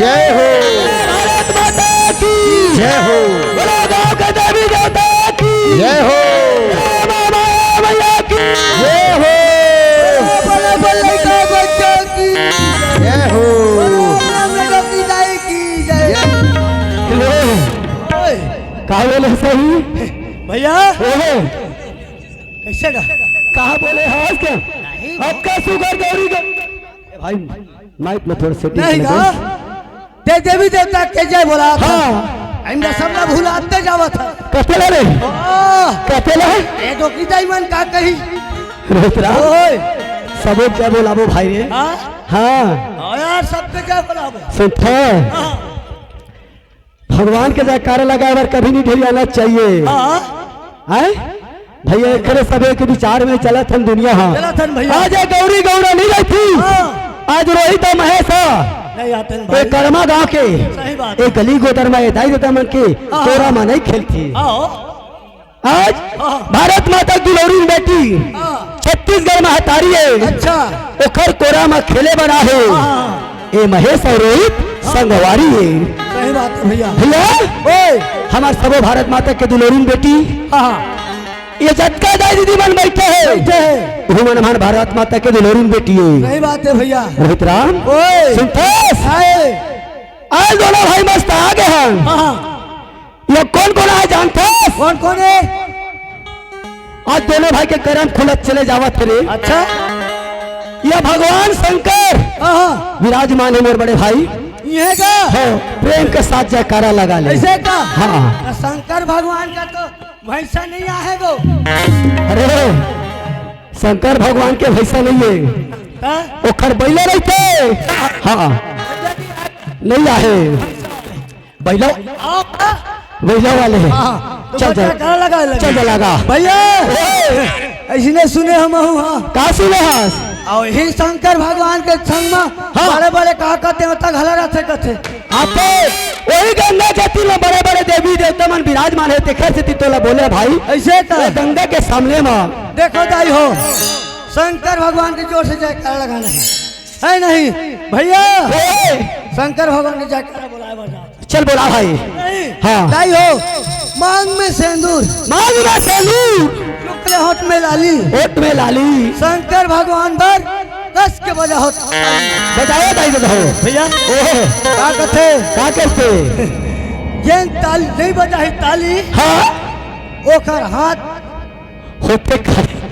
जय हो। भारत माता की जय हो। बोलो गाँव के देवी देवता की जय हो। भैया की जय हो। बल्ले का बच्चा की जय हो। की जय। कहा बोले सही भैया कैसे कहा बोले हाथ क्या आपका सुगर गौरी का भाई माइक में थोड़ा सेटिंग नहीं गा दे देवी देवता के जय बोला हाँ हमरा सब ना भुलाते जावत था कतेला रे कतेला ए तो की दाईमन का कही रोतरा ओए सबो क्या बोलाबो भाई रे हां हाँ यार सबके जय बोलाबो सुनते भगवान के जयकारा लगाए बार कभी नहीं ढेरियाना चाहिए हां हैं भैया खरे सबे के विचार में चलत हम दुनिया हाँ चलत हन भैया आज गौरी गौरा नहीं रही थी आज रोहित और महेश नहीं आते भाई कर्मा गांव के सही बात एक गली गोदर में दाई देता मन के तोरा में नहीं खेलती आओ आज भारत माता की गौरी बेटी छत्तीसगढ़ में हतारी है अच्छा ओखर कोरा में खेले बना है ये महेश और रोहित संगवारी है सही बात है भैया भैया ओए हमारे सबो भारत माता के दुलोरीन बेटी हां ये जटका दाई दीदी मन बैठे है मन हमारे भारत माता के दुलोरीन बेटी है सही बात है भैया रोहित राम ओए सुनते आए आज दोनों भाई मस्त आ गए हैं हां ये कौन कौन है जानते कौन है आज दोनों भाई के कर्म खुलत चले जावत रे अच्छा ये भगवान शंकर हां विराजमान है मेरे बड़े भाई ये का हो प्रेम के साथ जयकारा लगा ले ऐसे का हाँ शंकर भगवान का तो भैंसा नहीं आहे गो अरे शंकर भगवान के भैसा नहीं है ओखर बैले रहते हाँ नहीं आहे बैलो बैलो वाले चल चल लगा भैया ऐसे सुने हम का सुने हास और ही शंकर भगवान के संग में बड़े बड़े कहा कहते होता घला रहते कहते आते वही गंगा जति में बड़े बड़े देवी देवता मन विराजमान है देखे से तोला बोले भाई ऐसे का गंगा के सामने में देखो दाई हो शंकर भगवान के जोर से जयकारा लगाना है नहीं भैया शंकर भगवान के जयकारा बुलाए बजा चल बोला भाई हाँ दाई हो मांग में सिंदूर शुक्ल होठ में लाली शंकर भगवान पर कस के बजा होता बजाओ दाई बजाओ भैया का कहते जेन ताली नहीं बजाही ताली हाँ ओकर हाथ होते खड़े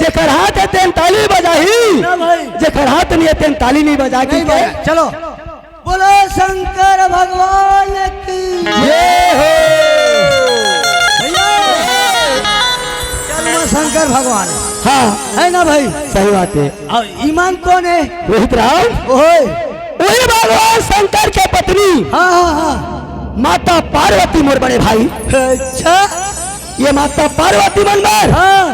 जेकर हाथ है तेन ताली बजाही जेकर हाथ नहीं है तेन ताली नहीं बजा की चलो बोलो शंकर भगवान की जय हो भैया चलो शंकर भगवान हाँ है ना भाई सही बात है और ईमान कौन है रोहित राम ओए वही भगवान शंकर के पत्नी हाँ हाँ हाँ माता पार्वती मोर बड़े भाई अच्छा ये माता पार्वती मनबर हाँ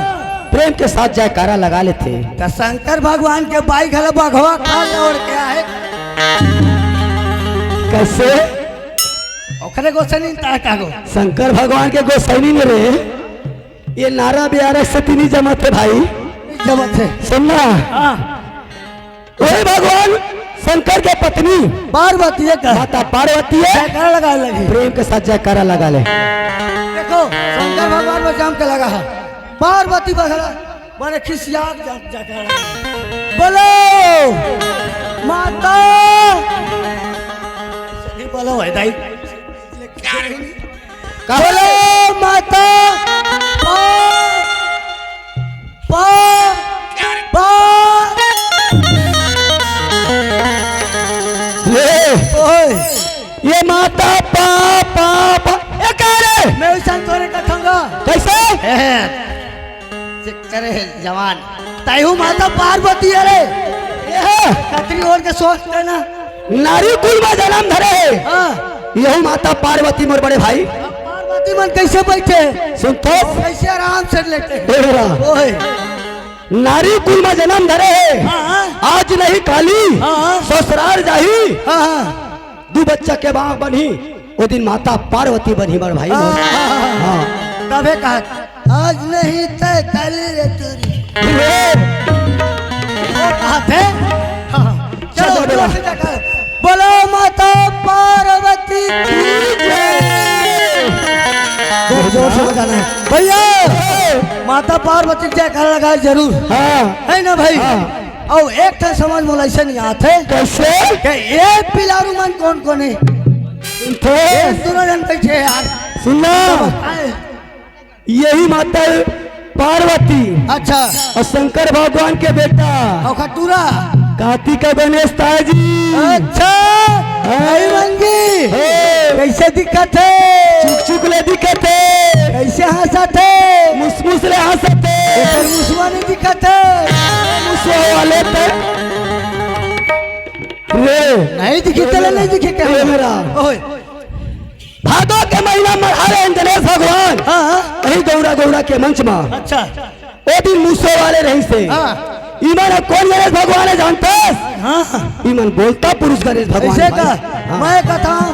प्रेम के साथ जयकारा लगा लेते तो शंकर भगवान के बाई घर बघवा खा और क्या है कैसे ओखरे गोसनी ताका गो शंकर भगवान के गोसैनी में रे ये नारा बिहार से तीन जमा थे भाई जमा थे सुनना हाँ वही भगवान शंकर के पत्नी पार्वती का माता पार्वती है जयकारा लगा लगी प्रेम के साथ जयकारा लगा ले देखो शंकर भगवान में जाम के लगा है पार्वती बघला बड़े खिसियाक जयकारा बोलो माता सही बोलो है दाई बोलो माता पा पा ओए ये माता पा पा पा ये कह रे मैं उसान तोरे कथंगा कैसे करे जवान तायू माता पार्वती अरे कतरी और के सोचते ना नारी कुल में जन्म धरे है हाँ यही माता पार्वती मोर बड़े भाई पार्वती मन कैसे बैठे सुनते कैसे आराम से लेटे देवरा ओए नारी कुल में जन्म धरे है हाँ आज नहीं काली हाँ ससुराल जाही हाँ दू बच्चा के बाप बनी वो दिन माता पार्वती बनी मोर भाई हाँ तबे कहा आज नहीं तय काली रे तेरी वो कहा थे जोर से जयकारा। बोलो माता पार्वती की जय। जोर से बजाना है भैया। माता पार्वती की जयकारा लगाए जरूर, हाँ है ना भाई। और एक ठन समझ में ऐसे नहीं आते कैसे कि ये पिलारू मन कौन कौन है। थे दोनों जन बैठे यार। सुनना यही माता पार्वती अच्छा और शंकर भगवान के बेटा और खटूरा। कार्तिक गणेश ताज जी। अच्छा भाई मंगी कैसे दिक्कत है? चुक चुक ले दिक्कत है, कैसे हंसत है? मुसमुस ले हंसते एकर मुसवा नहीं दिक्कत है। मुसो वाले पे रे नहीं दिखी तेरे नहीं दिखे क्या ये मेरा। ओए भादो के महीना में हरे गणेश भगवान हाँ यही गौरा गौरा के मंच में अच्छा वो दिन मुसो वाले रही से हाँ ईमान कौन गणेश भगवान है जानते? हाँ ईमान बोलता पुरुष गणेश भगवान ऐसे भाई। का हाँ। मैं कहता हूँ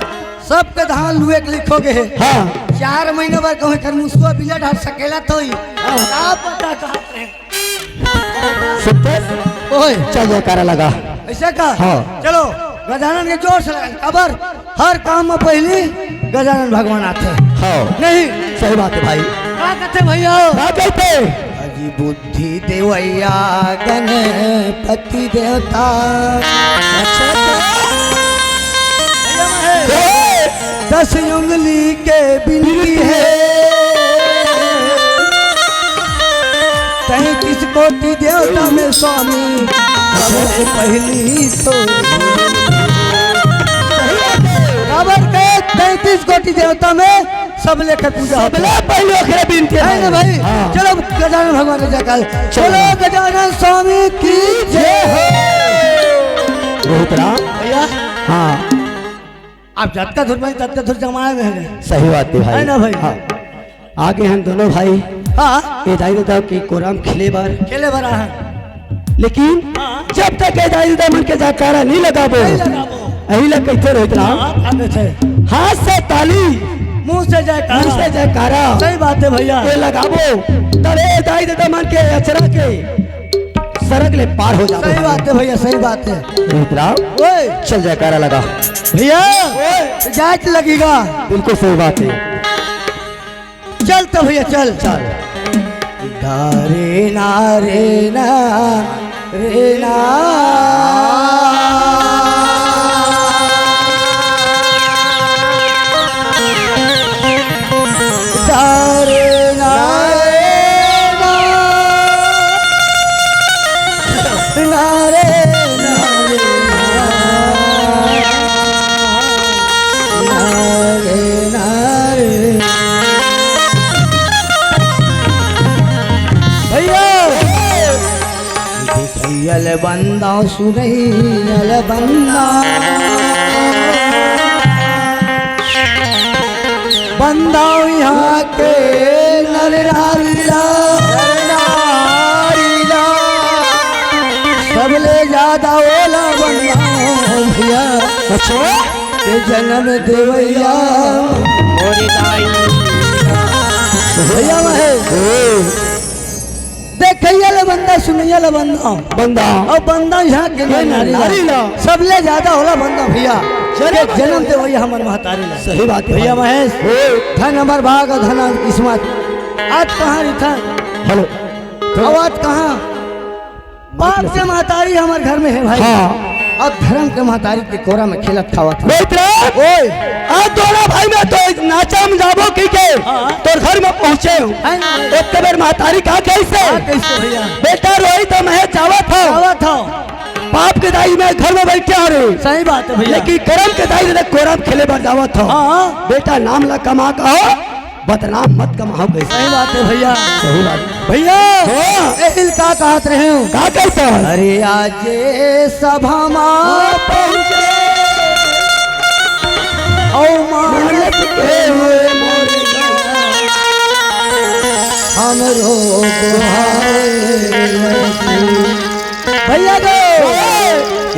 सबके धान लुए के लिखोगे है। हाँ 4 महीने बाद कहूँ कर मुसवा बिलट हट सकेला तो ही क्या पता कहाँ रहे। सत्य ओए चल जयकारा लगा। ऐसे का हाँ। चलो गजानन के जोर से लगा खबर। हर काम में पहली गजानन भगवान आते हैं। हाँ नहीं सही बात है भाई। क्या कहते भैया? क्या कहते? अजी बुद्धि देवैया गणपति देवता। हे! 10 उंगली के बिनती है 33 कोटि देवता में स्वामी सबसे पहली तो खबर के 33 कोटि देवता में सब लेकर पूजा होता है। पहले ओखरे बिनती है ना भाई। हाँ। चलो गजानन भगवान की जयकार। चलो गजानन स्वामी की जय हो। रोहित राम भैया हाँ आप जब का धुर भाई तब का धुर जमाए में है। सही बात है भाई। है ना भाई। हाँ। आगे हम दोनों भाई हाँ ये दाई दादा की कोराम खिले बार खेले बड़ा है। लेकिन हाँ। जब तक ये दाई दादा मन के जयकारा नहीं लगाबो नहीं लगाबो। यही लग कहते रोहित राम हाँ थे हाथ से ताली मुंह से जयकार। मुंह से जयकारा सही बात है भैया। ये लगाबो तब ये दाई दादा मन के अचरा के सड़क ले पार हो जाबो। सही बात है भैया सही बात है। रोहित राम ओए चल जयकारा लगा। भैया जांच लगेगा। बिल्कुल सही बात है। चल तो भैया चल चल रे ना रे ना रे ना रे ना ना रे ना रे ना रे भैया बंदा सुरैयल बंदा बंदा यहाँ के नर नारीला सबले ज्यादा ओला बंदा भैया अच्छा के जन्म देवैया भैया महेश देखैया बंदा सुनैया बंदा बंदा और बंदा यहाँ के नारी ला। सबले ज्यादा होला बंदा भैया के जन्म दे भैया हमारे महतारी ला। सही बात है भैया भाई। महेश धन हमार भाग और धन हमार किस्मत। आज कहाँ रिथा हेलो और आज कहाँ बाप के महतारी हमारे घर में है भाई। हाँ अब धर्म के महतारी के कोरा में खेलत खावा था। रोहित राम ओए आज दोनों भाई में तो नाचा में जाबो की के हाँ। तो घर में पहुंचे हूँ है ना? एक बार महतारी कहा कैसे हाँ, कैसे भैया बेटा रोहित मैं जावा था खावा था। बाप के दाई में घर में बैठे आ रहे सही बात है भैया। लेकिन करम के दाई ने कोराम खेले बार जावा था हाँ बेटा नाम ला कमा कहो बदनाम मत कमाओ कैसे। सही बात है भैया। सही बात भैया हाँ। एहिल का कहत रहे हो का कहता है अरे आज सभा माँ पहुँचे ओ मानस के हुए मोरे हमरो भैया गो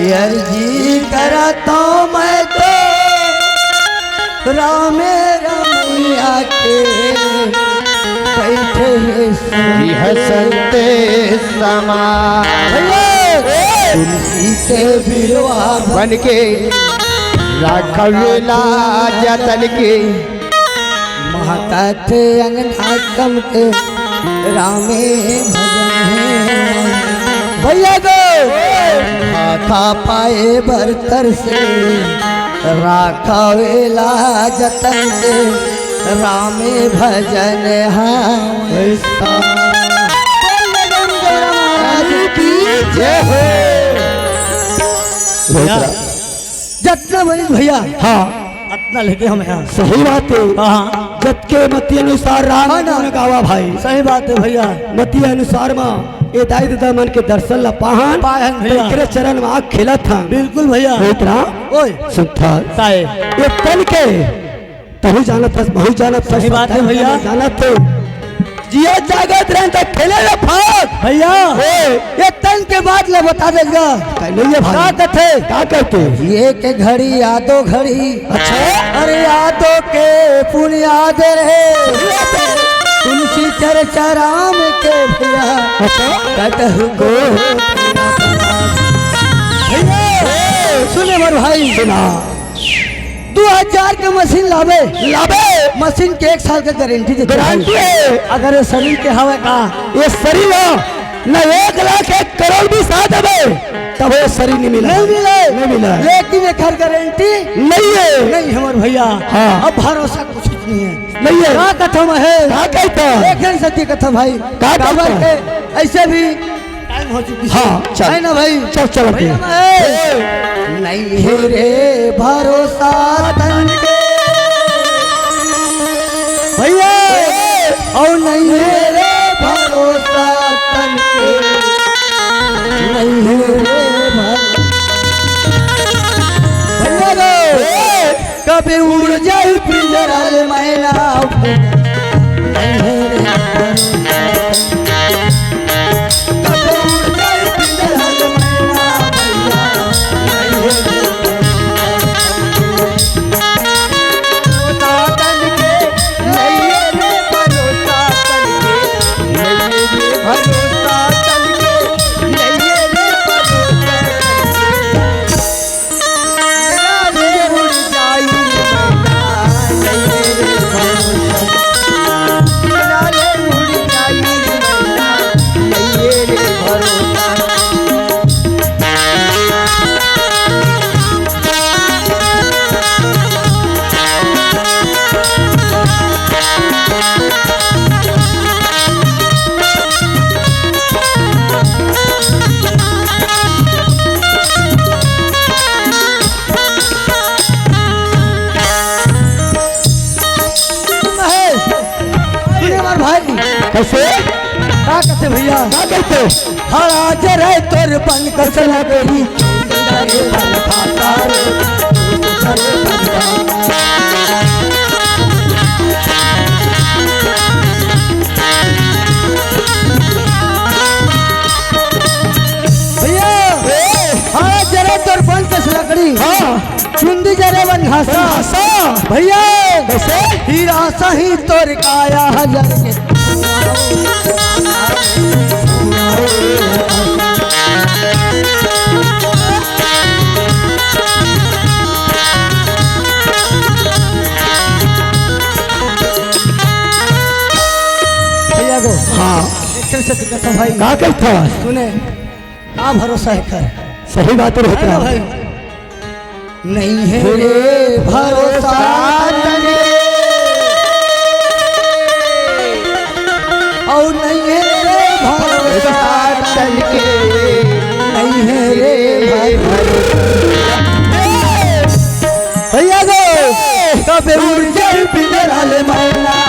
यार जी करता मैं तो रामे रमैया के बैठे हसनते समा भैया तुलसी के बिरवा बन के राखवेला जतन के माता थे अंगना कम के रामे भजन भैया गो हाथा पाए बरतर से राखवेला जतन के रामे भजन जतना बनी भैया हाँ अपना लेके हम यहाँ सही बात है। हाँ जत के मती अनुसार राम हाँ ना। ने गावा भाई सही बात है भैया मती अनुसार माँ ये दाई दादा मन के दर्शन ला पाहन पाहन भैया। तेरे चरण में आग खिला था बिल्कुल भैया होतरा ओए सुनता साए ये तन के तहु जानत हस बहु जानत सही बात है भैया। जानत तो जिया जागत रहन तक खेले ला फाक भैया ये तन के बाद ले बता देगा कहले ये क्या भाई कहते क्या कहते ये के घड़ी यादो घड़ी अच्छा अरे यादों के पुण्य याद रहे तुलसी चर्चा राम के भैया अच्छा कटहु को भैया सुने मर भाई सुना 2000 के मशीन लावे लाबे मशीन के 1 साल का गारंटी देते हैं। गारंटी है। अगर ये शरीर के हवा का ये शरीर न 1 लाख 1 करोड़ भी साथ है तब ये शरीर नहीं मिला नहीं मिले नहीं मिला लेकिन एक गारंटी नहीं है नहीं हमारे भैया हाँ। अब भरोसा कुछ नहीं है नहीं है क्या कथा में है क्या कहता एक दिन सत्य कथा भाई क्या कहता? काबर के ऐसे भी टाइम हो चुकी है हाँ, चल। है ना भाई चल चल भैया नहीं है रे भरोसा तन के भैया और नहीं है रे भरोसा तन के नहीं है रे भैया रो कभी उड़ जाए पिंजरा रे मैना नहीं है रे भरोसा कभी उड़ जाए पिंजरा रे मैना भैया नहीं है रे कैसे क्या कहते भैया क्या कहते हर आज रे तोर बन कसला गई तेरे बन खाता रे भैया हाँ जरे तोर बन कसला गई हाँ चुंदी जरे बन घासा भैया कैसे हीरा सही तोर काया हजार के भैया गो हाँ एक से दिक्कत भाई क्या कहता सुने क्या भरोसा है कर सही बात है होता ना भाई नहीं है रे भरोसा तने और नहीं है रे भरोसा तन के नहीं है रे भैया गो कबे उड़ जाए पिंजरा ले मैना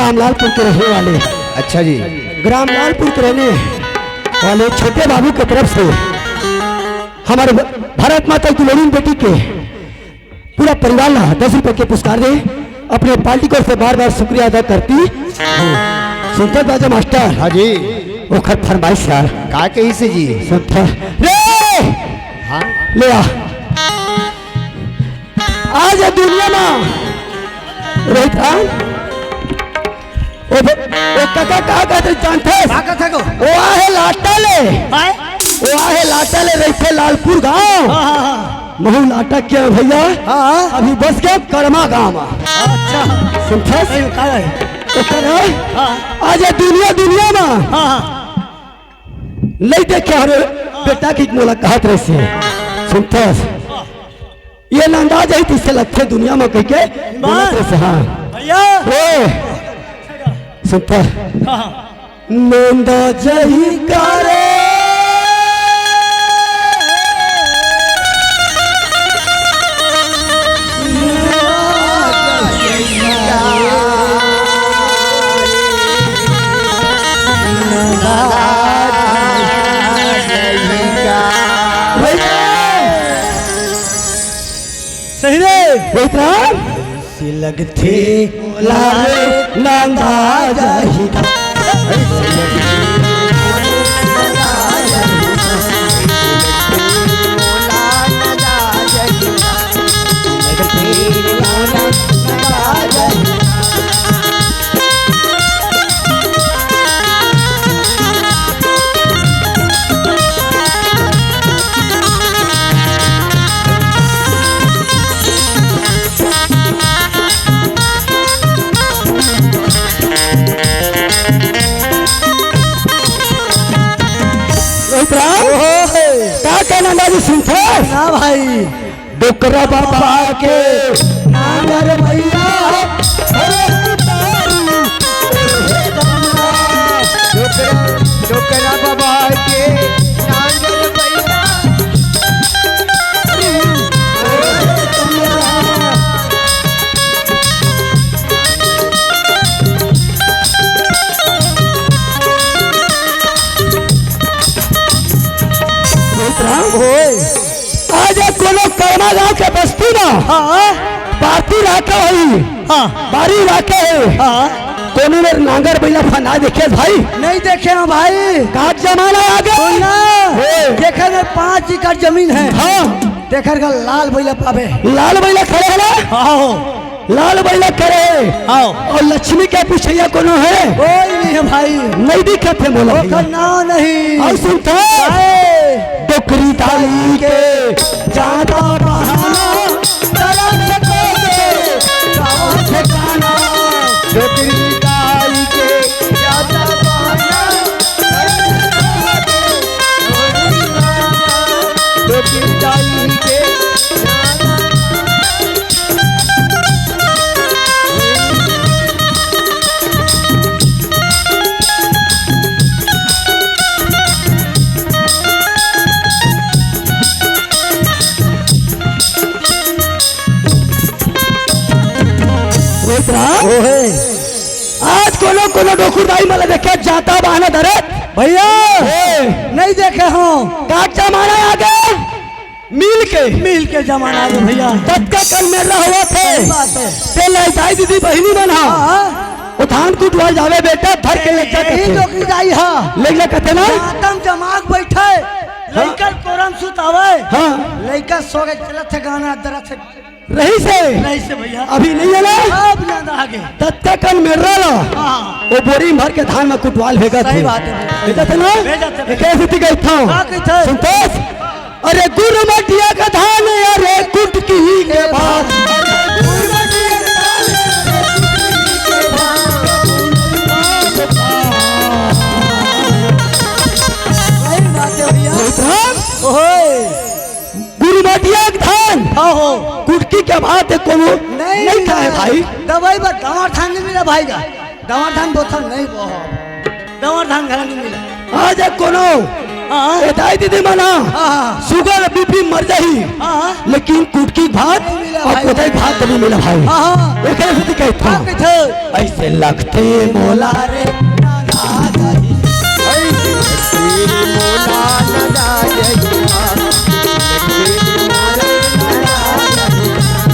रामलालपुर के रहने वाले। अच्छा जी। रामलालपुर के रहने वाले छोटे बाबू की तरफ से हमारे भारत माता की लोरीन बेटी के पूरा परिवार ला 10 रुपए के पुरस्कार दे। अपने पार्टी को से बार बार शुक्रिया अदा करती सुनते बाजा मास्टर। हाँ जी। वो खत फरमाइश यार का कही से जी। सुनता रे हाँ ले आ आज ये दुनिया में रोहित ओ काका का कहते जानते ताकत है को वो आहे लाटा ले वो आहे लाटा ले रहे लालपुर गांव। महू लाटा क्या भैया अभी बस गया कर्मा गांव। अच्छा सुनता का है आज ये दुनिया में नहीं देखे हर बेटा की मुलाकात रहे से सुनता ये अंदाज है इससे लगते दुनिया में कह के से। हाँ भैया सुनता नंदा जही करे सही रे सिलग थे लारे नंदा जही क्या कहना बाजी सुनते ना भाई डोकरा बाबा के नागर भैया डोकरा बाबा के नांगल भैया आज कोनो कर्मा गांव के बस्ती ना बाती राके हुई बारी राके कोनो में नांगर बैला फना देखे भाई नहीं देखे हैं भाई काट जमाना आ गया। देखे में 5 एकड़ जमीन है। हाँ देखे का लाल बैला पावे लाल बैला खड़े है ना लाल बैला खड़े और लक्ष्मी के पूछैया कोनो है कोई नहीं है भाई नहीं दिखत है बोला ना नहीं और सुनते डोकरी डाली के ज्यादा बहाना डोकरी डाली के ज्यादा बहाना डोकरी डाली के आज कोनो कोनो डोकुरदाई मला देखे जाता बहाना धरे भैया नहीं देखे हो काट जमाना आ गया मिल के जमाना है भैया तब का कल मेरा हुआ थे बात है ते लड़ाई दीदी बहनी बना उठान कुटवा जावे बेटा धर के ले यही नौकरी जाई हां ले कहते ना आतम जमाग बैठे लइका कोरम सुतावे हाँ लइका सो के चलत थे गाना दरत से रही से नहीं से भैया अभी नहीं है ना अब ज्यादा आगे तब का कल मेरा ला हां वो बोरी भर के धान में कुटवाल भेगा सही बात है भेजा थे ना भेजा थे। कैसे थी गई था का कहते संतोष अरे गुरु मटिया का धान अरे कुटकी के बाद सही बात है भैया गुरु मटिया का धान हो कुटकी के बाद कोनो नहीं खाए भाई दवाई बा दवा थान नहीं मिला भाई का दवा थान बोतल नहीं बो दवा थान घर नहीं मिला आज कोनो हाँ। ए दाई दीदी माना हाँ। शुगर बीपी मर जाही हाँ। लेकिन कुटकी भात नहीं मिला और भाई। कोताई भात कभी मिला भाई हाँ। एक ऐसे कहता हाँ, किथे? ऐसे लगते मोला रे ना जाही। तेरी मोला लगा जइया तेरी मोला लगा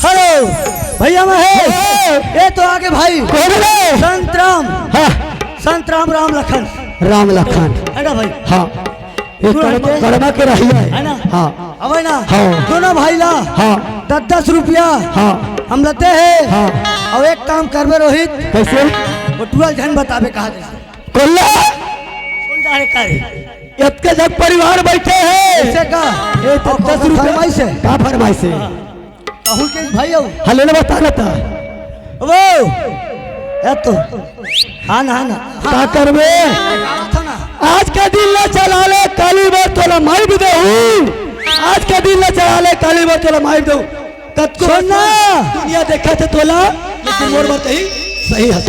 हेलो भैया मैं है ये तो आगे भाई कौन है? संत राम हाँ संत राम राम लखन राम लखन है ना भाई हाँ ये कड़मा के रही है ना हाँ अब है ना हाँ। दोनों भाई ला हाँ 10-10 रुपया हाँ हम लेते हैं हाँ। और एक काम करबे रोहित कैसे वो 12 झन बताबे कहा जैसे कोल्ला सुन जा रे करे इतने जब परिवार बैठे हैं ऐसे का ये तो 10 रुपये फरमाइश है का फरमाइश है कहूँ के भाई आओ हले ने बता रहा था वो ये तो हाँ ना हाँ ना का करबे था ना आज का दिन न चला ले काली बार तोला मार भी दे आज का दिन न चला ले काली बार तोला मार दो कत को सुनना। दुनिया देखा थे तोला लेकिन मोर बात ही सही है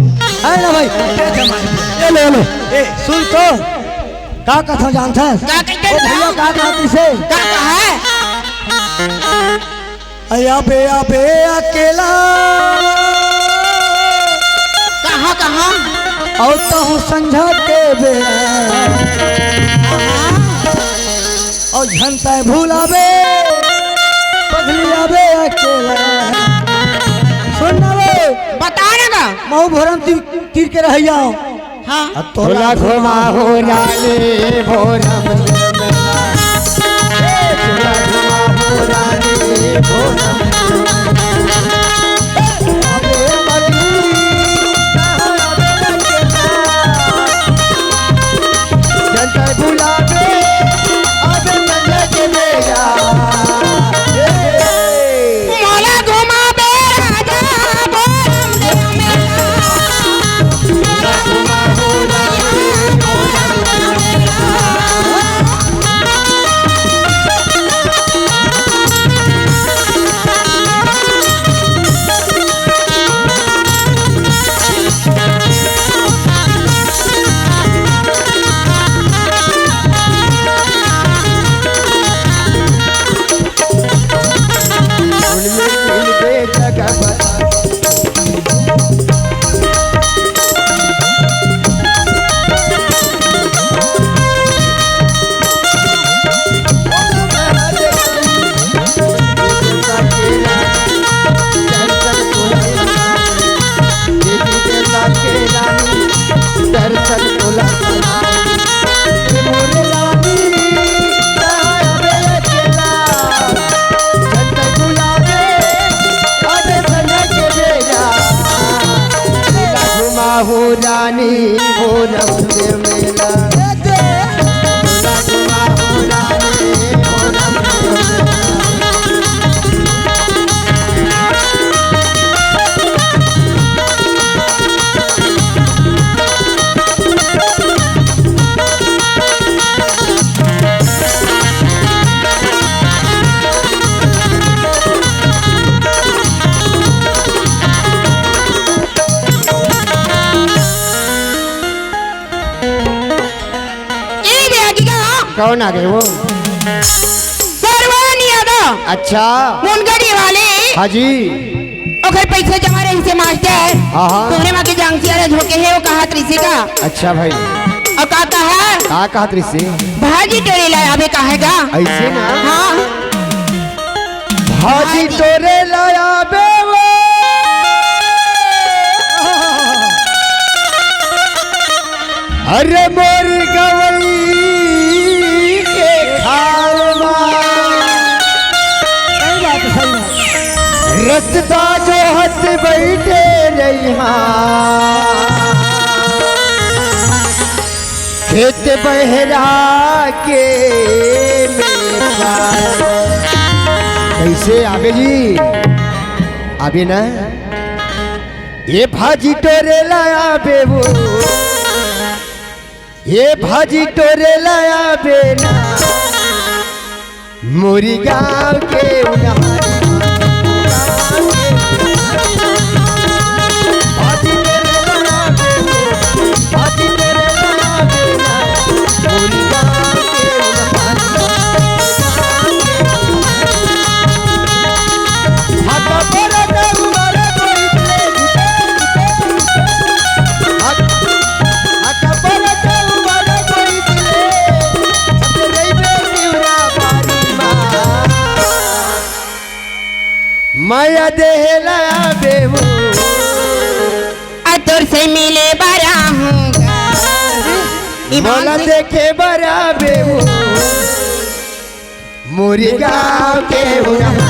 है ना भाई ये ले ए सुन तो का कथा जानता है का कहते ओ भैया का कहती से का है अया बे अकेला कहाँ कहाँ और तो हूँ संझा के बेला और झनता भूलाबे पगली आबे अकेला सुनना वे बता ना का महू भोरम तीर के रह जाओ हाँ तोला घुमा हो रानी भोरम तोला घुमा हो रानी भोरम अबे मरी जनता बुलावे अबे नंदा के बेगा मोला घुमा बे राजा बोरम देव मेला मोला घुमा हो राजा बोरम देव उनमें दिल दे जगह बता दर्शन तोला मोरे रानी हो रानी भोरम देव मेला तोला घुमा हो रानी भोरम देव मेला कौन आ गए वो? सरवान यादव अच्छा मुनगड़ी वाले हाजी ओकर पैसे जमा रहे से मास्टर हाँ, हाँ। तोहरे मां के जांगसिया रे झोके है वो कहा त्रिसी का अच्छा भाई और कहता है का कहत रही से भाजी टोरी लाया अबे कहेगा ऐसे ना हाँ भाजी तोरे लाया बेवो अरे मोर गवई के खालवा सही बात है, सही बात। रसदा जो हंस बैठे रहा खेत बहरा के मेरा। कैसे आगे जी आगे ना ये भाजी टोरे लाया बेवो ये भाजी टोरे लाया बेना मोरी गाँव के उन्हारी भाजी टोरे लाया बेवो भाजी टोरे लाया बेना मोरी गाँव के उन्हारी हाथ पर डुबारे बैठे हाथ पर डुबारे बैठे सब रही शिवरा बारी माया देहला बेवो तोर से मिले बरा हूँगा मोला देखे बरा बेवो मोरी गाँव के उन्हारी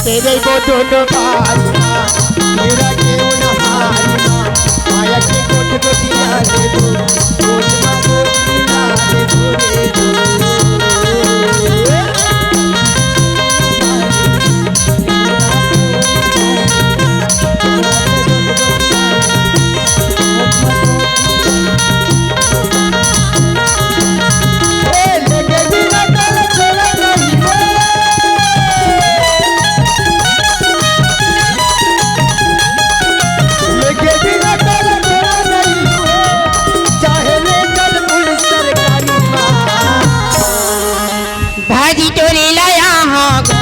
तेरे को दोनों बाजना मेरा क्यों न हारना माया के कोट को दिया दे दो कोट में को दिया दे दो लगे बिना कल चला नहीं लेके बिना कल चला नहीं चाहे ले चल पुलिस सरकारी भाजी टोरी लाया होगा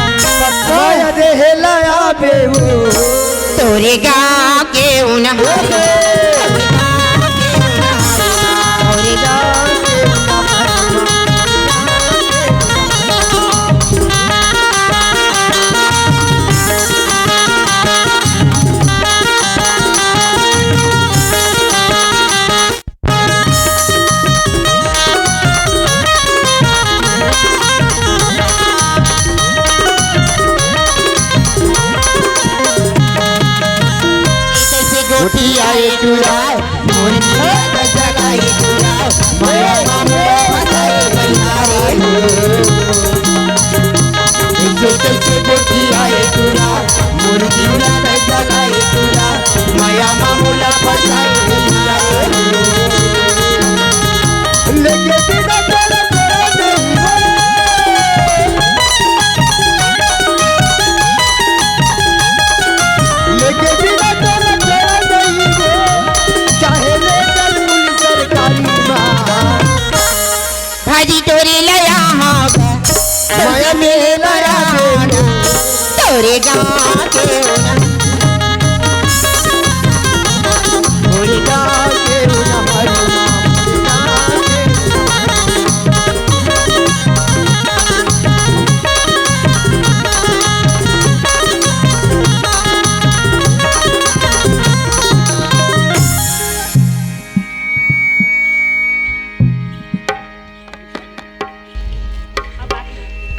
माया देह लाया बेवो तोरे गाँव के उन्हारी और गाँव के कैसे गोटी आए टुराए मुर्गी जगाई टुराए माया मामू बताए बलिहारे कैसे गोटी आए टुराए मुर्गी जगाई टुराए माया मामूला बताए बलिहारे लेके बिना कल चला नहीं लेके बिना कल चला नहीं चाहे ले चल पुलिस सरकारी भाजी टोरी लाया होगा माया देह लाया बेवो तोरे गाँव के मोरी गाँव के उन्हारी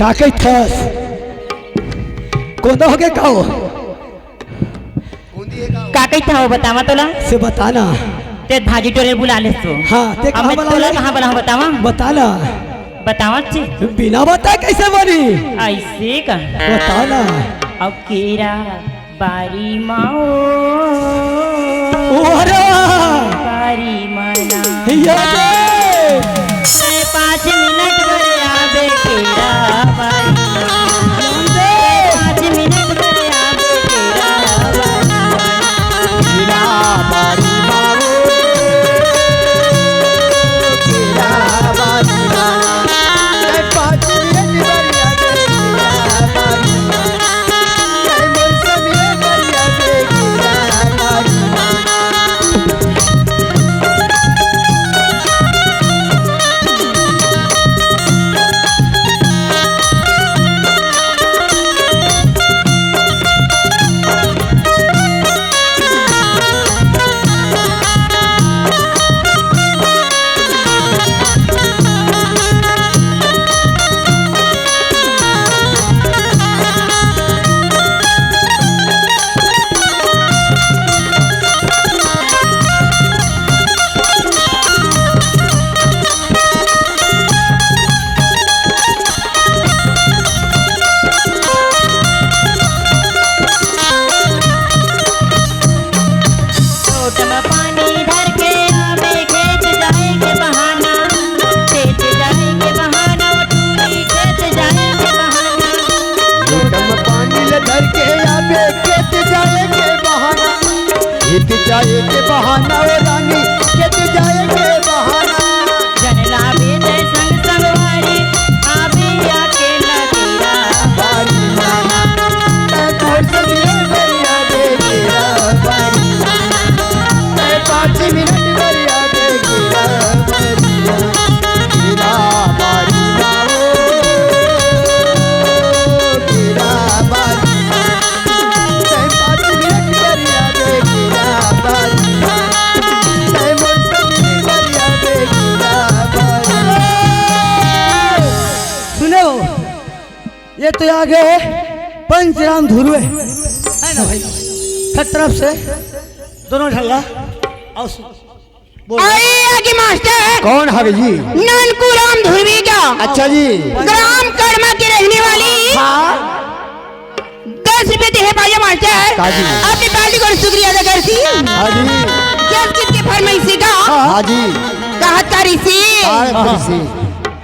का कही थस कोंदा हो गया का हो का कहता हो बतावा तोला से बताना ते भाजी टोरे बुला ले तो हाँ ते अब कहाँ मैं तोला बना कहाँ बुलाऊं बतावा बताना बतावा ची बिना बताए कैसे बनी ऐसे का बताना अब केरा बारी माओ ओहरा बारी मना ये दे 5 मिनट में आवे केरा बारी जाए के बहाना ओ रानी केत जाए के बहाना जनला बेटे संग संगवारी आबी अकेला तेरा बारी माना मैं कौन से मिले बरिया देखेरा बारी मैं 5 मिनट बरिया देखेरा बरिया तेरा बारी माओ तेरा बारी मैं 5 मिनट बरिया देखेरा बारी मैं मौसमी बरिया देखेरा बारी सुने हो, ये तो आगे पंचराम धुरवे है ना भाई, हर तरफ से दोनों ढल्ला और बोल आगे मास्टर कौन है जी? नानकू राम धुरवी का अच्छा जी। ग्राम कर्मा की रहने वाली 10 रुपए दे है भाई मास्टर। हाँ जी। आपने पार्टी को शुक्रिया अदा करती हाँ जी। जब किसके फरमाइशी का हाँ जी। कहत करी सी हाँ।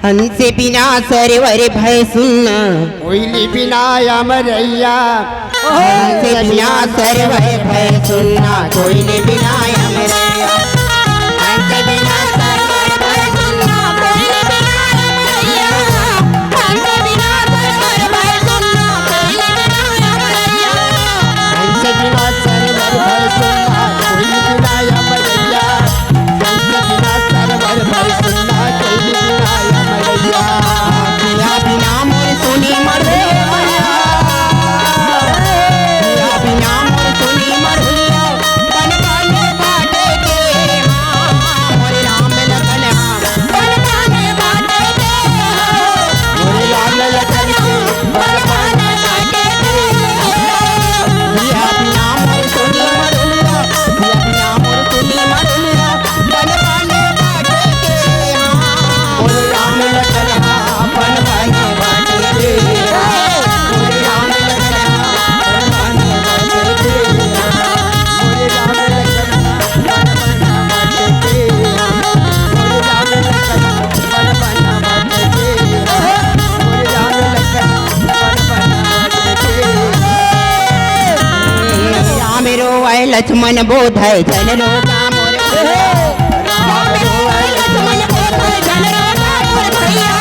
हमसे बिना सरवर भय सुनना कोयली बिना अमरैया हमसे बिना सरवर भय सुनना कोई ने बिना अमरैया हमसे बिना सरवर भय सुनना कोई ने बिना अमरैया हमसे बिना सरवर भय सुनना कोई ने बिना अमरैया हमसे बिना सरवर भय सुनना कोयली बिना अमरैया हमसे बिना सरवर भय सुनना कोयली बिना अमरैया बिना बिना मोर सुनी मरे बिना मोर सुनी मरुलिया बन पाने बाटे के मोरे राम लखन बन पाने बाटे के मोरे लाल लखन बन पाने बाटे के बिना बिना मोर सुनी मरुलिया बिना मोर सुनी मरुलिया बन पाने बाटे के मोरे राम लखन बन पाने बाटे के मोरे राम लखन बन पाने बाटे के मोरे राम लखन मोरे राम लखन बन बना बाटे के मोरे राम लखन बन बना बाटे के राम रोवै लक्ष्मण बोधै जन रोगा मोर राम रोवै लक्ष्मण बोधै जन रोगा मोर भैया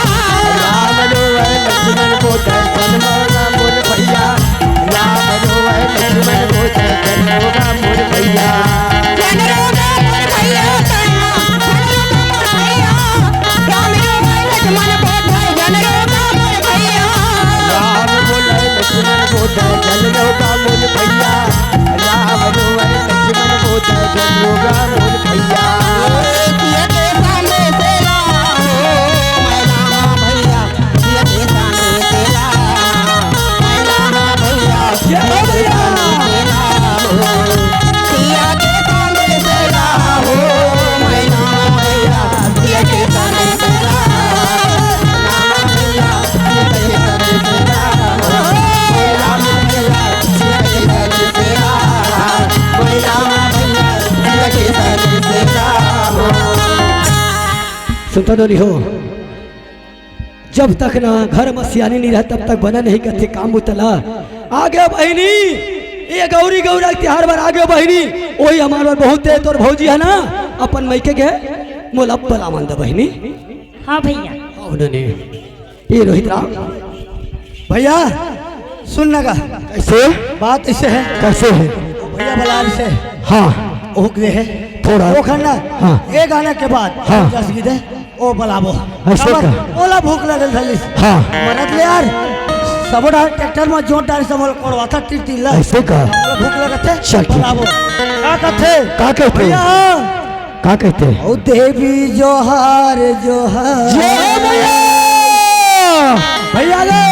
राम रोवै लक्ष्मण बोधै जन रोगा मोर भैया राम रोवै लक्ष्मण बोधै जन रोगा मोर भैया जन रोगा मोर भैया राम रोवै लक्ष्मण बोधै जन रोगा मोर भैया राम बोले लक्ष्मण बोधै जन रोगा मोर भैया राम रोवै लक्ष्मण बोधै जन रोगा मोर भैया सिया के सामने से ला मैं लामा भैया सिया के सामने से ला मैं लामा भैया सिया के सामने से ला सिया के सामने से ला हो मैं लामा भैया सिया के सामने से ला लामा भैया सिया के सामने से ला मैं लामा भैया सिया के सामने से ला मैं लामा भैया सिया के सामने से ला सुनता तो नहीं हो, जब तक ना घर में सियानी नहीं रहा तब तक बना नहीं करते काम उतला आगे बहनी ये गौरी गौरा त्योहार बार आगे बहनी वही हमारे बहुत है तोर भौजी है ना अपन मैके के मोला बला मान दे बहनी। हाँ भैया उन्होंने ये रोहित राम भैया सुनना का कैसे बात ऐसे है कैसे है भैया बलाल से हाँ ओक दे है थोड़ा वो खाना हाँ। एक गाने के बाद हाँ। 10 गीत है ओ बलाबो ऐसे का? ओला भूख लगल थली हाँ मरत ले यार सबोडा ट्रैक्टर में जोट डाल समल करवा था टिल ला ऐसे का भूख लगत है चल ठीक। बलाबो का कहते का कहते भैया का कहते ओ देवी जोहार जोहार भैया ले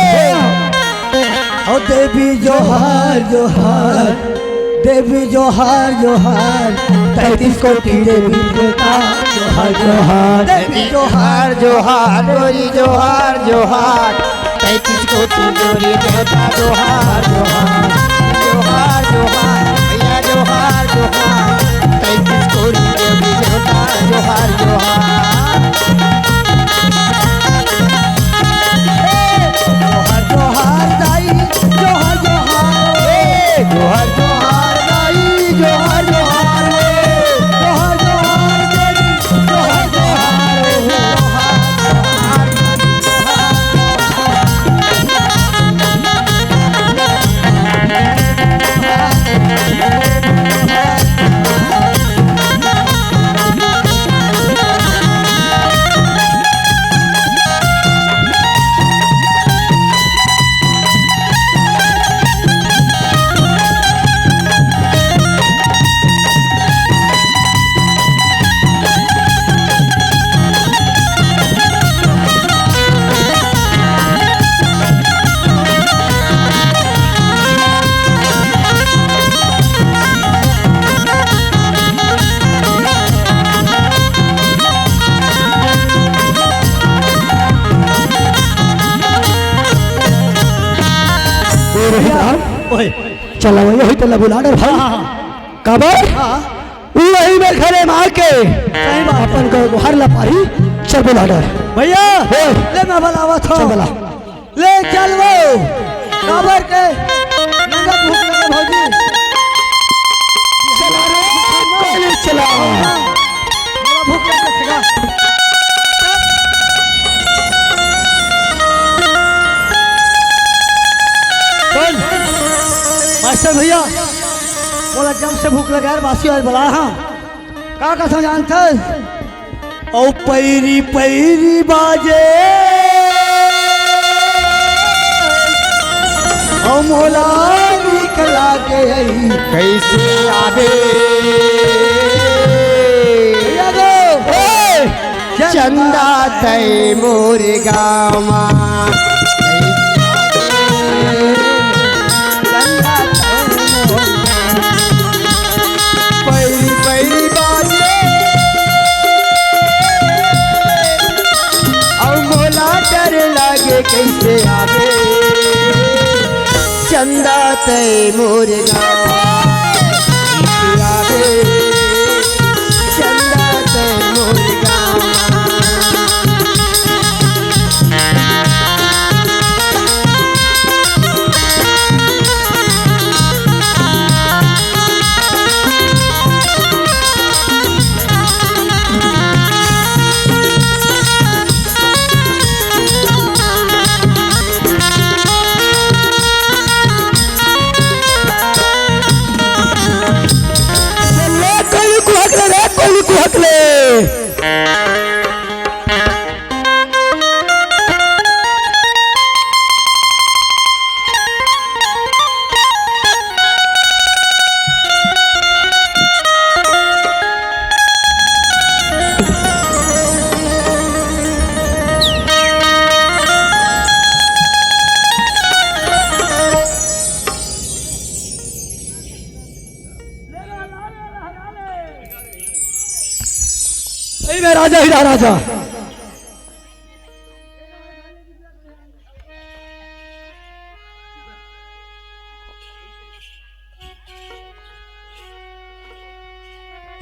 ओ देवी जोहार जोहार देवी जोहार जोहार 33 कोटि देवी देवता जोहार जोहार देवी जोहार जोहार गोरी जोहार जोहार 33 कोटि गोरी देवता जोहार जोहार जोहार जोहार भैया जोहार जोहार 33 कोटि देवी देवता जोहार जोहार जोहार जोहार दाई जोहार जोहार जोहार जोहार दाई जोहार जोहार ओए चला वही तो बुलाडर भाई कबर वही में घरे मार के सही बात अपन को हर ला पारी चल बुलाडर भैया ले मैं बुलावा था चल बुला ले चल वो कबर के नंगा भूख लगे भौजी चला रे चला मेरा भूख लगे सगा मास्टर भैया बोला जब से भूख लगा यार बासी आज बोला हाँ का समझान था ओ पैरी पैरी बाजे ओ मोला निकला के कैसे आवे चंदा तय मोर गामा पैरी पैरी बाजे और मोला डर लागे कैसे आवे चंदा तय मोर गामा कैसे आवे चंदा तय मोर गामा राजा हीरा राजा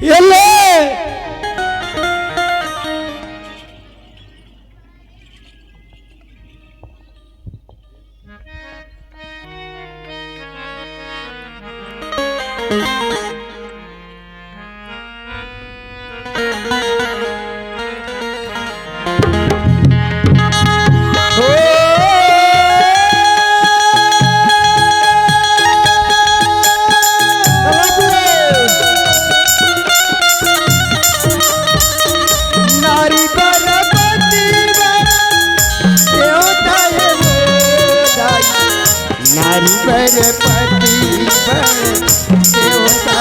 ये ले नारी पर पति पर देवता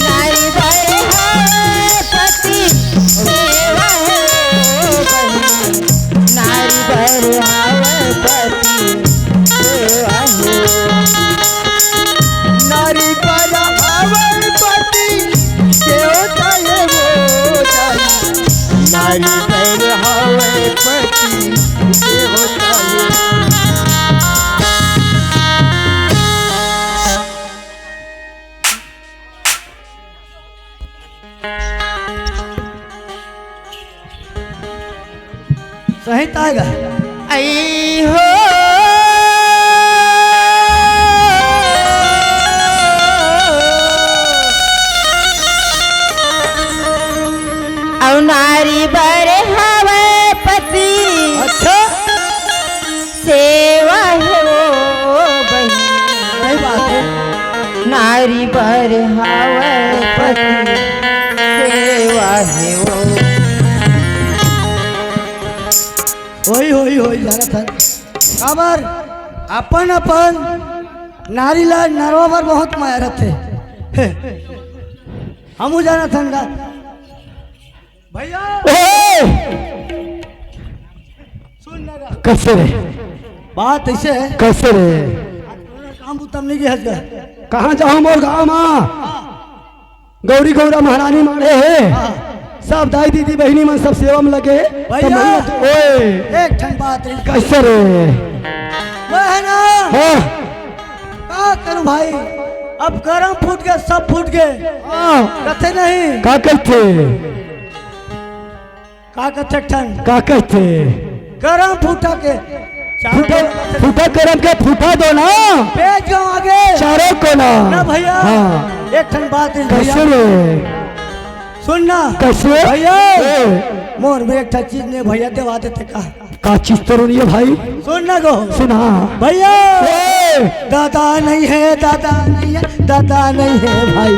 नारी पर पति सेवा नारी पर पति सेवा नारी पर हवर पति देवता वो नारी पर हवर पति देवता सही तागा आई हो नारी बर हवे पति अच्छा सेवा है वो बही सही बात है नारी बर हवे पति सेवा है वो होई जाना था काबर अपन अपन नारी ला नरवा पर बहुत माया रखे हम जाना था भैया सुन ना कैसे रे बात ऐसे है कैसे रे काम काम उत्तम नहीं गया है। कहाँ जाऊँ मोर गाँव माँ गौरी गौरा महारानी मारे है सब दाई दीदी बहनी मन सब सेवा में लगे भैया ओए एक ठन बात है कैसे रे मैं ना हाँ क्या करूं भाई अब गरम फूट गए सब फूट गए कथे नहीं का कहते का कथे ठन का कहते गरम फूटा के फूटा फूटा करम के फूटा दो ना पेज जाओ आगे चारों को ना भैया हाँ एक ठन बात है कैसे भैया रे सुनना कैसे भैया मोर में एक चीज ने भैया देवा देते का चीज तो नहीं है भाई सुनना गो सुना भैया दादा नहीं है दादा नहीं है दादा नहीं है भाई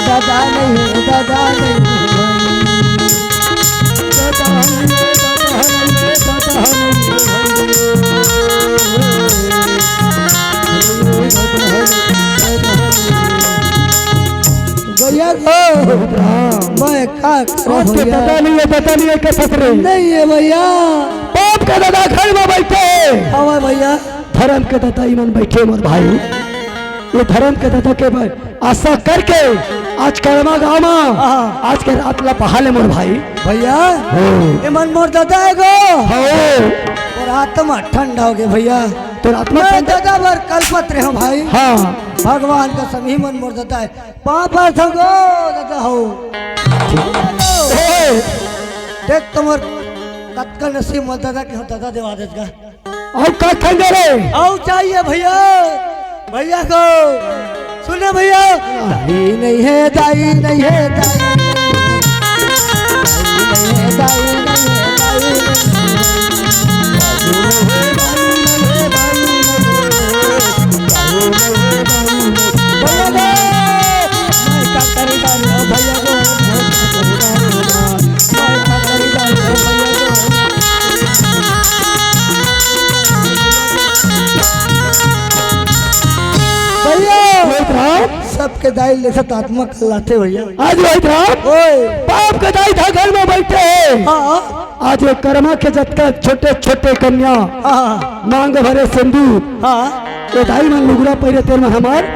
दादा नहीं है दादा नहीं है भैया मैं पता नहीं है कैसे रे नहीं है भैया बाप का दादा घर में बैठे हवा भैया धर्म के दादा ईमान बैठे मोर भाई ये धर्म के दादा के आशा करके आज कर्मा गाँव में आज के रात ला पहाले मोर भाई भैया हो ये मन मोर दादा है गो हो और आत्मा ठंडा हो गया भैया तो आत्मा मैं दादा बर कल्पत रहे हूँ भाई हाँ भगवान का सभी मन मोर दादा है पापा थगो दादा हो देख तुम्हार कत्का नसीब मोर दादा के हो दादा देवा देगा और का खंगे रे आओ चाहिए भैया भैया को सुने भैया दाई नहीं है दाई नहीं है दाई नहीं है दाई नहीं है सबके दाई ले सकता आत्मा कलाते भैया आज रोहित राम ओए बाप का दाई था घर में बैठे हाँ आज ये कर्मा के जत्ता छोटे छोटे कन्या हाँ मांग भरे सिंदूर हाँ ये दाई मन लुगड़ा पहिरे तेर में हमार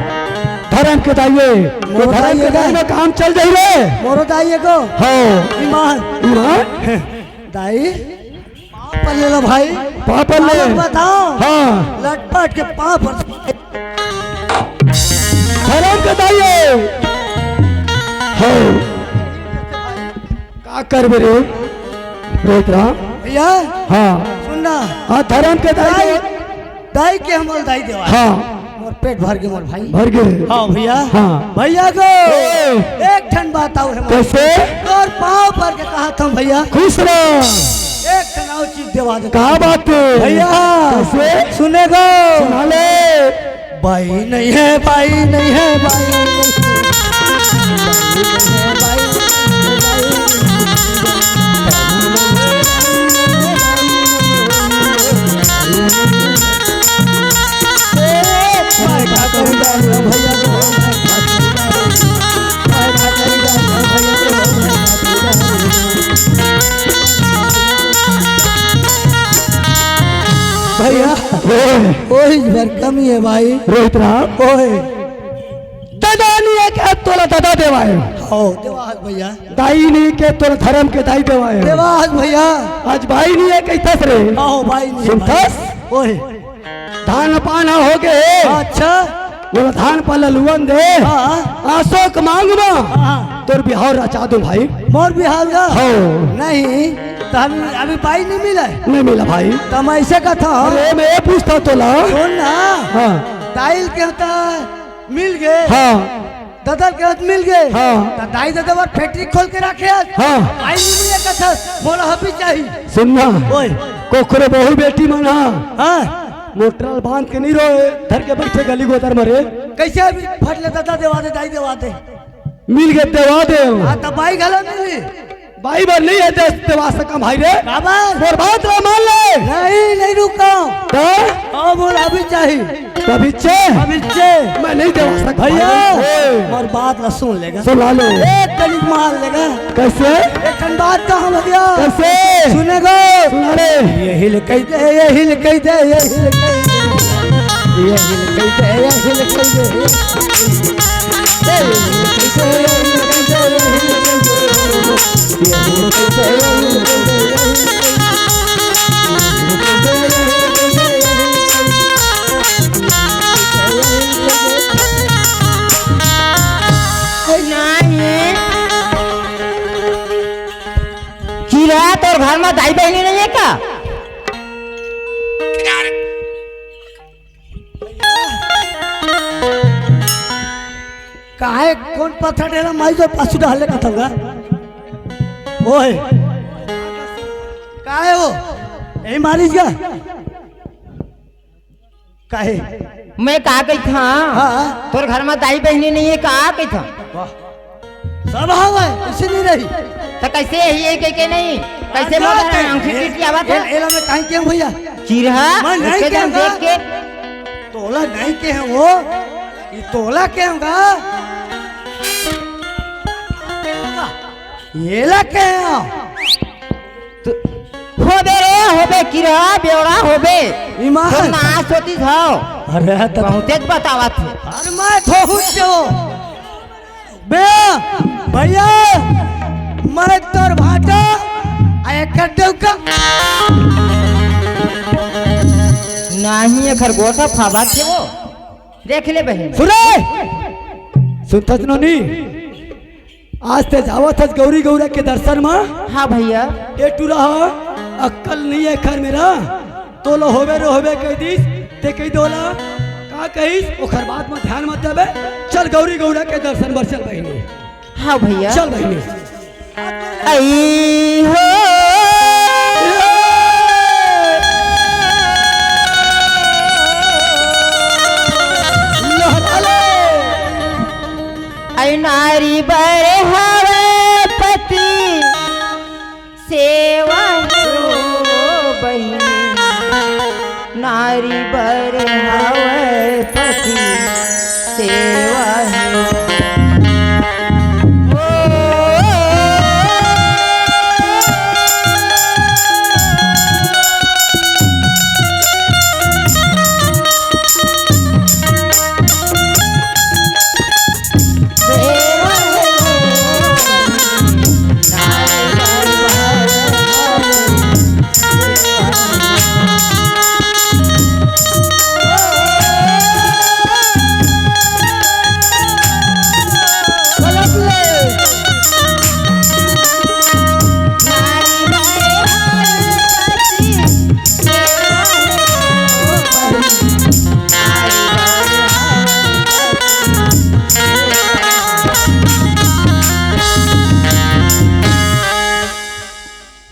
धर्म के दाइये वो धर्म के दाई में काम चल जाई रे मोरो दाई को हो ईमान ईमान दाई पाप ले लो भाई पाप ले बताओ हाँ लटपट के पाप धर्म के दाइये हो का करबे रे रोहित राम भैया हाँ सुनना हाँ धर्म के दाई दाइये दाई के हमल दाई देवा हाँ मोर पेट भर गए मोर भाई भर गए हाँ भैया हाँ भैया को एक ठन बात आओ है कैसे और पाँव पर के कहा था भैया खुश रह एक ठन और चीज देवा दे कहा बात है भैया कैसे सुनेगा सुना ले भाई नहीं है भाई नहीं है भाई नहीं है भाई भैया ओही भर कमी है भाई रोहित राम ओए दादा नहीं है क्या तोला दादा देवाए हो देवास भैया दाई नहीं के तोला धर्म के दाई देवाए देवास भैया आज भाई नहीं है कैथस रे आओ भाई नहीं सुनथस ओए धान पाना हो गए अच्छा वो धान पाला लुवन दे हाँ अशोक मांग में हाँ तोर बिहार रचा दो भाई मोर बिहार का हो नहीं तो हम अभी पाई नहीं मिला है नहीं मिला भाई तुम ऐसे का था अरे मैं ये पूछता तोला सुन ना हाँ दाइल के होता मिल गए हाँ दादा के हाथ मिल गए हाँ तो दाई दादा बार फैक्ट्री खोल के रखे हाँ भाई नहीं मिले का था बोला हबी चाहिए सुनना ओए कोखरे बहु बेटी मना हाँ मोटरल बांध के नहीं रोए धर के बैठे गली गोतर मरे कैसे अभी फट ले दादा देवा दे दाई देवा दे मिल गए देवा दे हाँ तो भाई गला मिली भाई बार नहीं है देवा सका भाई रे काबर और बात रा मान ले नहीं रुका तो हाँ बोल अभी चाहिए कभी चे अभी चे मैं नहीं देवा सकता भैया ओए, और बात ना सुन लेगा सुना लो एक कनिक मार लेगा कैसे एक खन बात का हम भैया कैसे सुनेगा सुना रे यही ले कह दे यही ले कह दे यही ले कह दे ये हिल कैसे ये हिल कैसे ये हिल कैसे ये हिल कैसे ये हिल कैसे ये हिल नहीं कीड़ा तोर घर में दाई बहनी नहीं है क्या? काहे कौन पत्थर डेला माई जो पासु डाले का था ओए काहे हो ए मारिस का काहे मैं कहा गई था हाँ तोर घर में दाई बहनी नहीं है कहा गई था सब हवा है इसे नहीं रही तो कैसे है ये के नहीं कैसे मोटर आंखी टीटी आवाज है एला में काहे के भैया चिरहा मैं नहीं उसके दम कहूँगा। देख के तोला नहीं के हैं वो ये तोला के होगा ये ला के हैं होबे रे होबे किरहा बेवड़ा होबे ईमान तुम ना सोती था अरे तो बहुते बतावा थे अरे मैं थोहू जो बे भैया मैं तोर भाटा आए कड्डू का नहीं खरगोशा फाबा थे वो देख ले बहन सुने सुनत नी आज ते जावत हस गौरी गौरा के दर्शन में हाँ भैया ए टूरा अक्कल नहीं है खर मेरा तो लो होबे रो होबे कह दीस ते कह दोला का कहिस ओखर बात में ध्यान मत देबे चल गौरी गौरा के दर्शन बर चल बहिनी हाँ भैया चल बहिनी आई हो आई नारी बर हवे पति सेवा हो बहिनी नारी बर हवे पति सेवा हो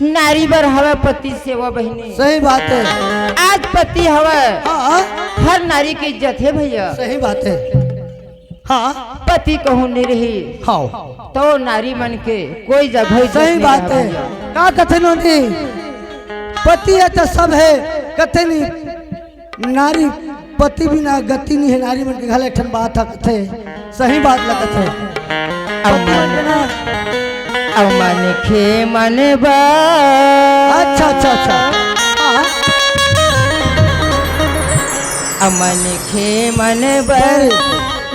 नारी बर हवा पति सेवा बहिनी सही बात है आज पति हवा हाँ हर नारी की इज्जत है भैया सही बात है हाँ पति कहूँ नहीं रही हाँ तो नारी मन के कोई जगह इज्जत सही नहीं बात है भैया। का कथे नोनी पति है तो सब है कथे नहीं नारी पति भी ना गति नहीं है नारी मन के घले ठन बात है कथे सही बात लगत है पति मन के ना अब मन खे मन बा अच्छा अच्छा अच्छा हाँ अमन खे मन बर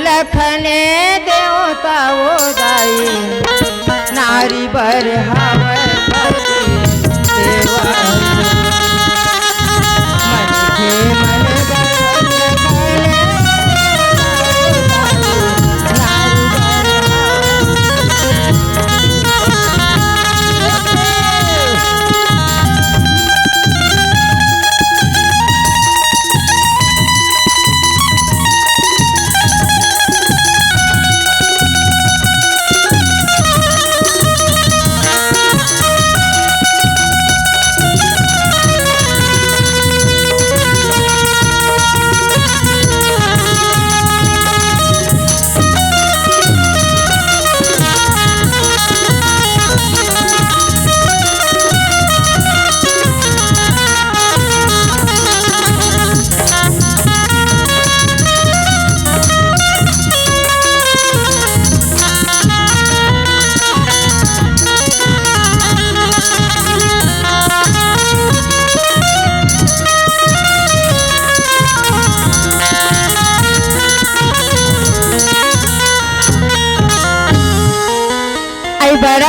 लखने देवता वो दाई नारी बर हवै पति सेवा मन खे मन बर लखने नारी बर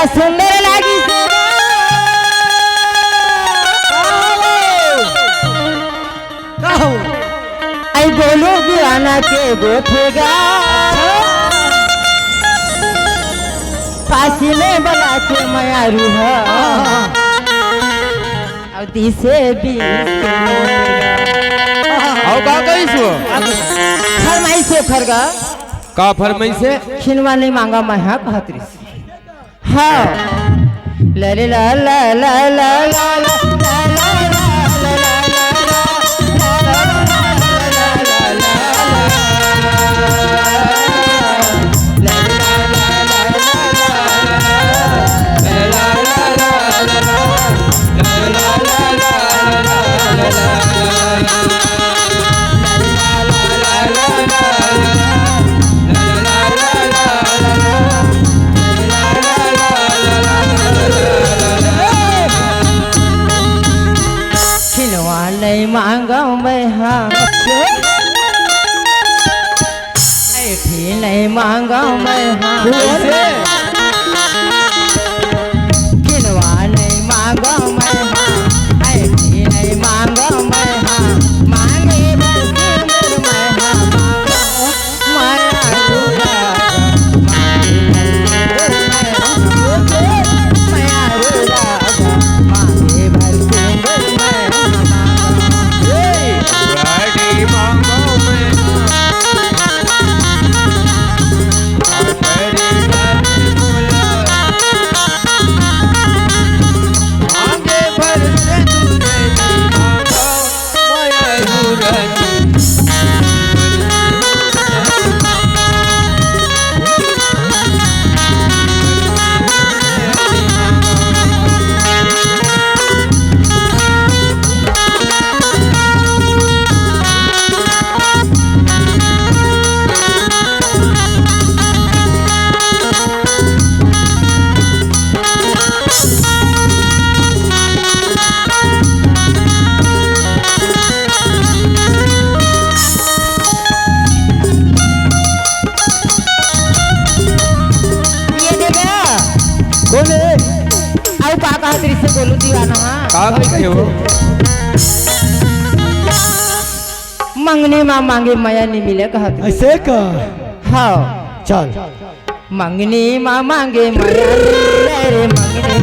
बड़ा सुंदर लागी आई बोलो दीवाना के गोथेगा फांसी में बना के माया रूहा और तीसे भी आओ का कहिसो फरमाई से खरगा का फरमाई से खिलवा नहीं मांगा मैं हाँ कहतरी हाँ ला ला ला ला ला ला ला नहीं मांगा मैं हाँ ऐठी नहीं मांगा मैं हाँ खिलवा नहीं मांगा मैं हाँ ऐठी नहीं मांगा मैं हाँ मांगे बस मैं हाँ माया रूरा माया रूरा मांगे भर बोलू दीवाना का कहिथे हो मंगनी माँ मांगे माया नहीं मिले कहत ऐसे का हाँ चल मंगनी माँ मांगे माया नहीं मिले रे मंगनी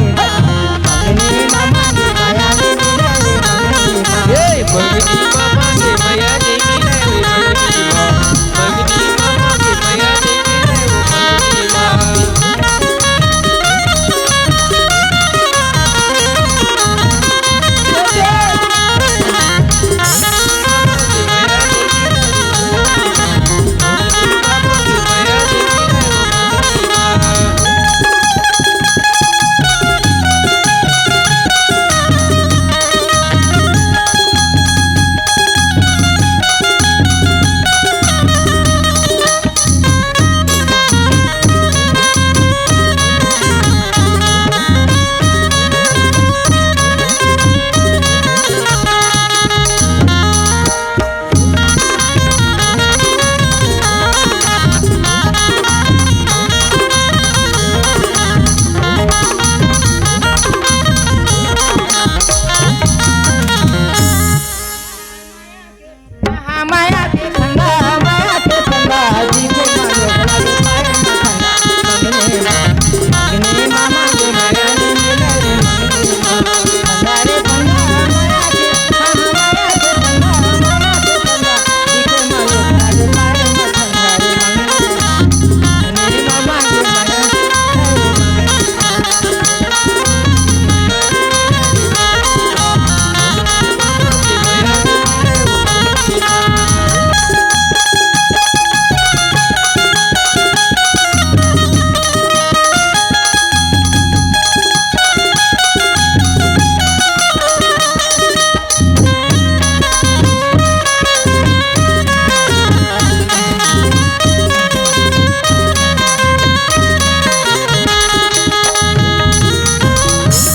माँ मांगे माया नहीं मिले रे मंगनी माँ